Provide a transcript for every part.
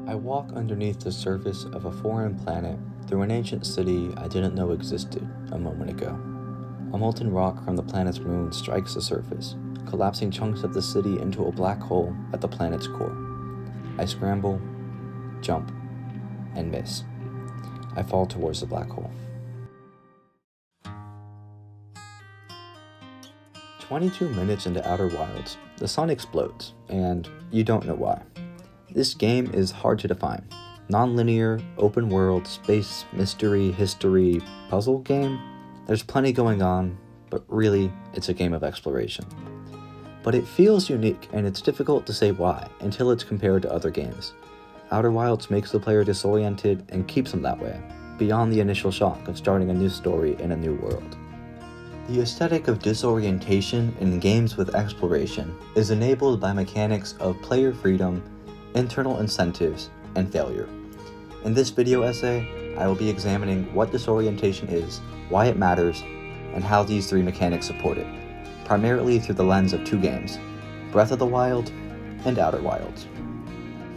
I walk underneath the surface of a foreign planet through an ancient city I didn't know existed a moment ago. A molten rock from the planet's moon strikes the surface, collapsing chunks of the city into a black hole at the planet's core. I scramble, jump, and miss. I fall towards the black hole. 22 minutes into Outer Wilds, the sun explodes, and you don't know why. This game is hard to define. Non-linear, open world, space, mystery, history, puzzle game? There's plenty going on, but really, it's a game of exploration. But it feels unique, and it's difficult to say why until it's compared to other games. Outer Wilds makes the player disoriented and keeps them that way, beyond the initial shock of starting a new story in a new world. The aesthetic of disorientation in games with exploration is enabled by mechanics of player freedom, internal incentives, and failure. In this video essay, I will be examining what disorientation is, why it matters, and how these three mechanics support it, primarily through the lens of two games, Breath of the Wild and Outer Wilds.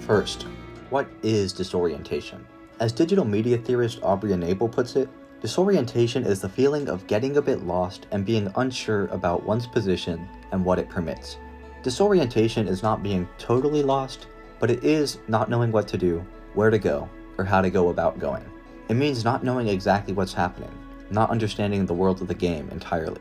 First, what is disorientation? As digital media theorist Aubrey Nabel puts it, disorientation is the feeling of getting a bit lost and being unsure about one's position and what it permits. Disorientation is not being totally lost, but it is not knowing what to do, where to go, or how to go about going. It means not knowing exactly what's happening, not understanding the world of the game entirely.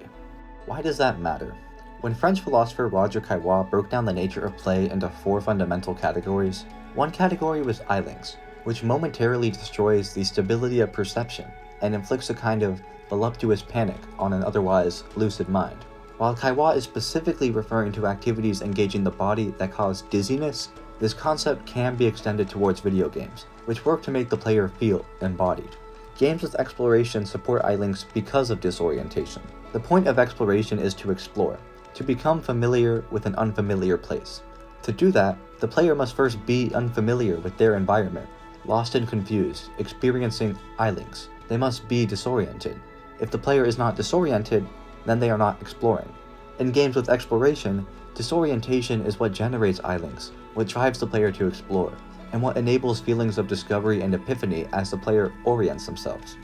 Why does that matter? When French philosopher Roger Caillois broke down the nature of play into four fundamental categories, one category was Eilings, which momentarily destroys the stability of perception and inflicts a kind of voluptuous panic on an otherwise lucid mind. While Caillois is specifically referring to activities engaging the body that cause dizziness, this concept can be extended towards video games, which work to make the player feel embodied. Games with exploration support Eilings because of disorientation. The point of exploration is to explore, to become familiar with an unfamiliar place. To do that, the player must first be unfamiliar with their environment, lost and confused, experiencing Eilings. They must be disoriented. If the player is not disoriented, then they are not exploring. In games with exploration, disorientation is what generates Eilings, what drives the player to explore, and what enables feelings of discovery and epiphany as the player orients themselves.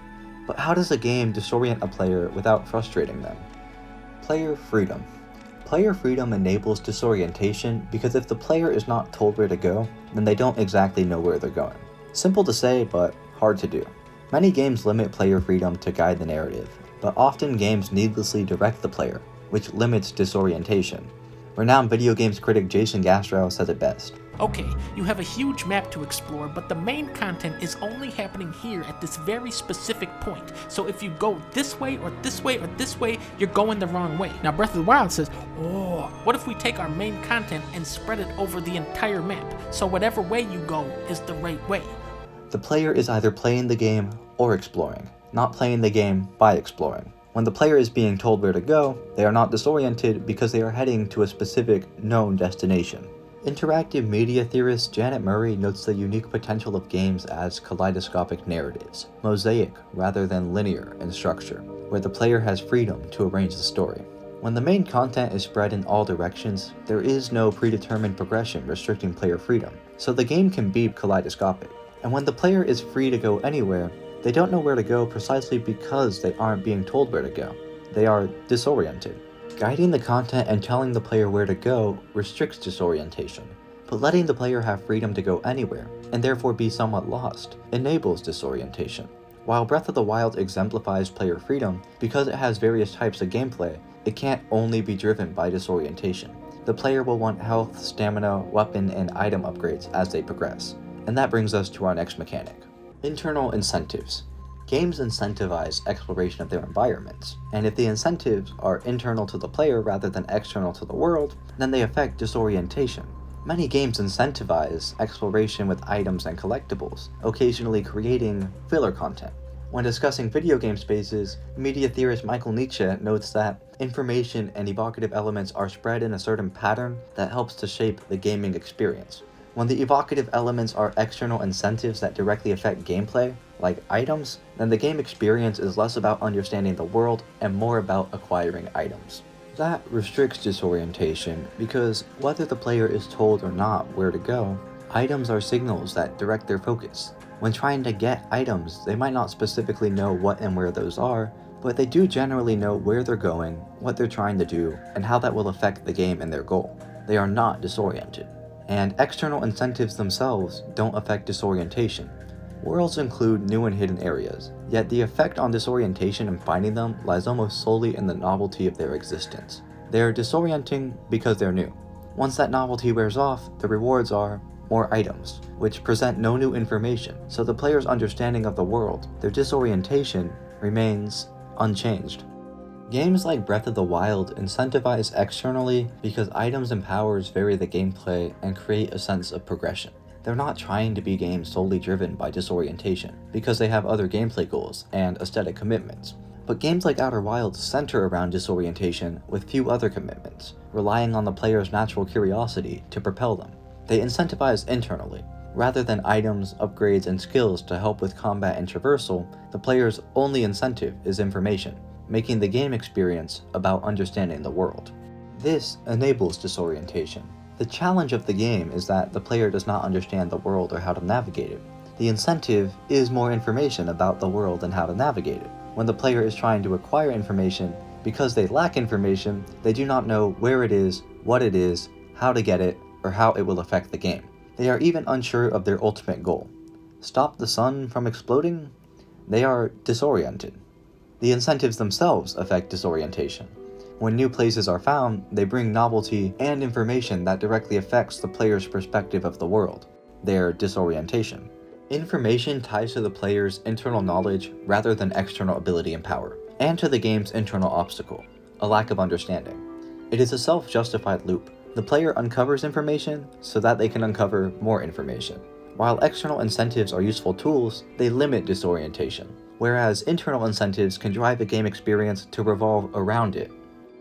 But how does a game disorient a player without frustrating them? Player freedom. Player freedom enables disorientation because if the player is not told where to go, then they don't exactly know where they're going. Simple to say, but hard to do. Many games limit player freedom to guide the narrative, but often games needlessly direct the player, which limits disorientation. Renowned video games critic Jason Gastrow says it best. Okay, you have a huge map to explore, but the main content is only happening here at this very specific point. So if you go this way or this way or this way, you're going the wrong way. Now Breath of the Wild says, what if we take our main content and spread it over the entire map, so whatever way you go is the right way? The player is either playing the game or exploring, not playing the game by exploring. When the player is being told where to go, they are not disoriented because they are heading to a specific, known destination. Interactive media theorist Janet Murray notes the unique potential of games as kaleidoscopic narratives, mosaic rather than linear in structure, where the player has freedom to arrange the story. When the main content is spread in all directions, there is no predetermined progression restricting player freedom, so the game can be kaleidoscopic. And when the player is free to go anywhere, they don't know where to go precisely because they aren't being told where to go. They are disoriented. Guiding the content and telling the player where to go restricts disorientation, but letting the player have freedom to go anywhere, and therefore be somewhat lost, enables disorientation. While Breath of the Wild exemplifies player freedom, because it has various types of gameplay, it can't only be driven by disorientation. The player will want health, stamina, weapon, and item upgrades as they progress. And that brings us to our next mechanic. Internal incentives. Games incentivize exploration of their environments, and if the incentives are internal to the player rather than external to the world, then they affect disorientation. Many games incentivize exploration with items and collectibles, occasionally creating filler content. When discussing video game spaces, media theorist Michael Nietzsche notes that information and evocative elements are spread in a certain pattern that helps to shape the gaming experience. When the evocative elements are external incentives that directly affect gameplay, like items, then the game experience is less about understanding the world and more about acquiring items. That restricts disorientation because whether the player is told or not where to go, Items are signals that direct their focus. When trying to get items, they might not specifically know what and where those are, but they do generally know where they're going, what they're trying to do, and how that will affect the game and their goal. They are not disoriented. And external incentives themselves don't affect disorientation. Worlds include new and hidden areas, yet the effect on disorientation and finding them lies almost solely in the novelty of their existence. They are disorienting because they're new. Once that novelty wears off, the rewards are more items, which present no new information, so the player's understanding of the world, their disorientation, remains unchanged. Games like Breath of the Wild incentivize externally because items and powers vary the gameplay and create a sense of progression. They're not trying to be games solely driven by disorientation, because they have other gameplay goals and aesthetic commitments. But games like Outer Wilds center around disorientation with few other commitments, relying on the player's natural curiosity to propel them. They incentivize internally. Rather than items, upgrades, and skills to help with combat and traversal, the player's only incentive is information, making the game experience about understanding the world. This enables disorientation. The challenge of the game is that the player does not understand the world or how to navigate it. The incentive is more information about the world and how to navigate it. When the player is trying to acquire information, because they lack information, they do not know where it is, what it is, how to get it, or how it will affect the game. They are even unsure of their ultimate goal. Stop the sun from exploding? They are disoriented. The incentives themselves affect disorientation. When new places are found, they bring novelty and information that directly affects the player's perspective of the world, their disorientation. Information ties to the player's internal knowledge rather than external ability and power, and to the game's internal obstacle, a lack of understanding. It is a self-justified loop. The player uncovers information so that they can uncover more information. While external incentives are useful tools, they limit disorientation, whereas internal incentives can drive a game experience to revolve around it.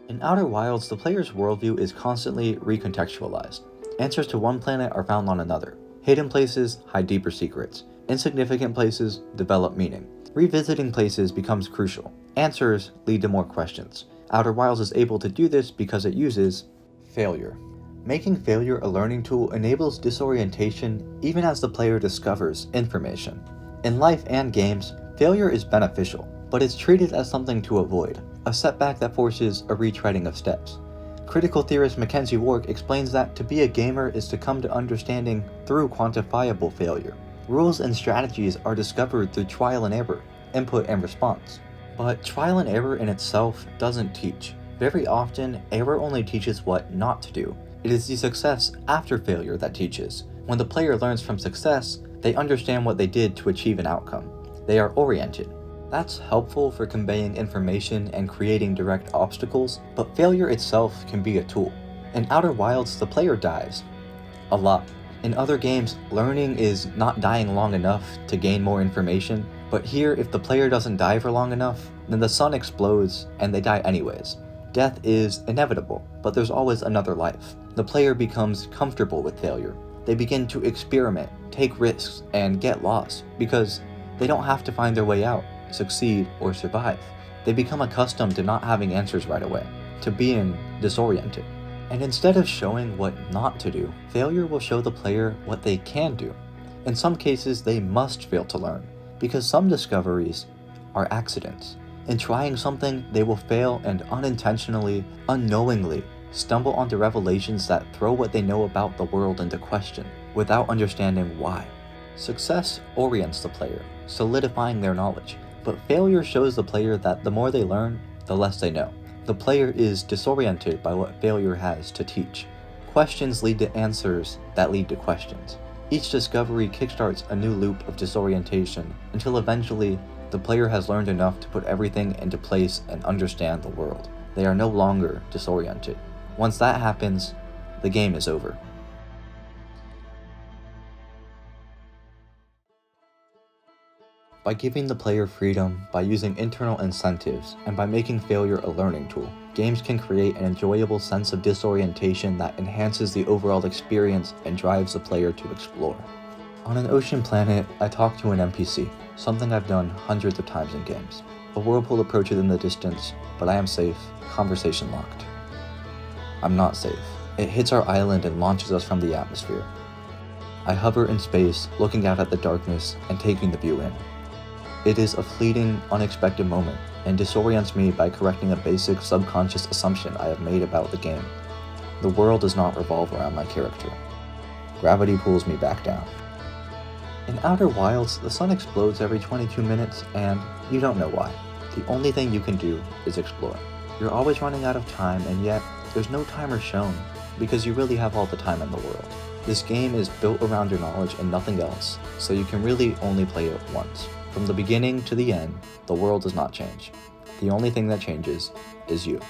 In Outer Wilds, the player's worldview is constantly recontextualized. Answers to one planet are found on another. Hidden places hide deeper secrets. Insignificant places develop meaning. Revisiting places becomes crucial. Answers lead to more questions. Outer Wilds is able to do this because it uses failure. Making failure a learning tool enables disorientation even as the player discovers information. In life and games, failure is beneficial, but it's treated as something to avoid, a setback that forces a retreading of steps. Critical theorist Mackenzie Wark explains that to be a gamer is to come to understanding through quantifiable failure. Rules and strategies are discovered through trial and error, input and response. But trial and error in itself doesn't teach. Very often, error only teaches what not to do. It is the success after failure that teaches. When the player learns from success, they understand what they did to achieve an outcome. They are oriented. That's helpful for conveying information and creating direct obstacles, but failure itself can be a tool. In Outer Wilds, the player dies a lot. In other games, learning is not dying long enough to gain more information, but here, if the player doesn't die for long enough, then the sun explodes and they die anyways. Death is inevitable, but there's always another life. The player becomes comfortable with failure. They begin to experiment, take risks, and get lost, because they don't have to find their way out, succeed, or survive. They become accustomed to not having answers right away, to being disoriented. And instead of showing what not to do, failure will show the player what they can do. In some cases, they must fail to learn, because some discoveries are accidents. In trying something, they will fail and unintentionally, unknowingly, stumble onto revelations that throw what they know about the world into question, without understanding why. Success orients the player, solidifying their knowledge, but failure shows the player that the more they learn, the less they know. The player is disoriented by what failure has to teach. Questions lead to answers that lead to questions. Each discovery kickstarts a new loop of disorientation until eventually the player has learned enough to put everything into place and understand the world. They are no longer disoriented. Once that happens, the game is over. By giving the player freedom, by using internal incentives, and by making failure a learning tool, games can create an enjoyable sense of disorientation that enhances the overall experience and drives the player to explore. On an ocean planet, I talk to an NPC, something I've done hundreds of times in games. A whirlpool approaches in the distance, but I am safe, conversation locked. I'm not safe. It hits our island and launches us from the atmosphere. I hover in space, looking out at the darkness and taking the view in. It is a fleeting, unexpected moment, and disorients me by correcting a basic subconscious assumption I have made about the game. The world does not revolve around my character. Gravity pulls me back down. In Outer Wilds, the sun explodes every 22 minutes, and you don't know why. The only thing you can do is explore. You're always running out of time, and yet there's no timer shown, because you really have all the time in the world. This game is built around your knowledge and nothing else, so you can really only play it once. From the beginning to the end, the world does not change. The only thing that changes is you.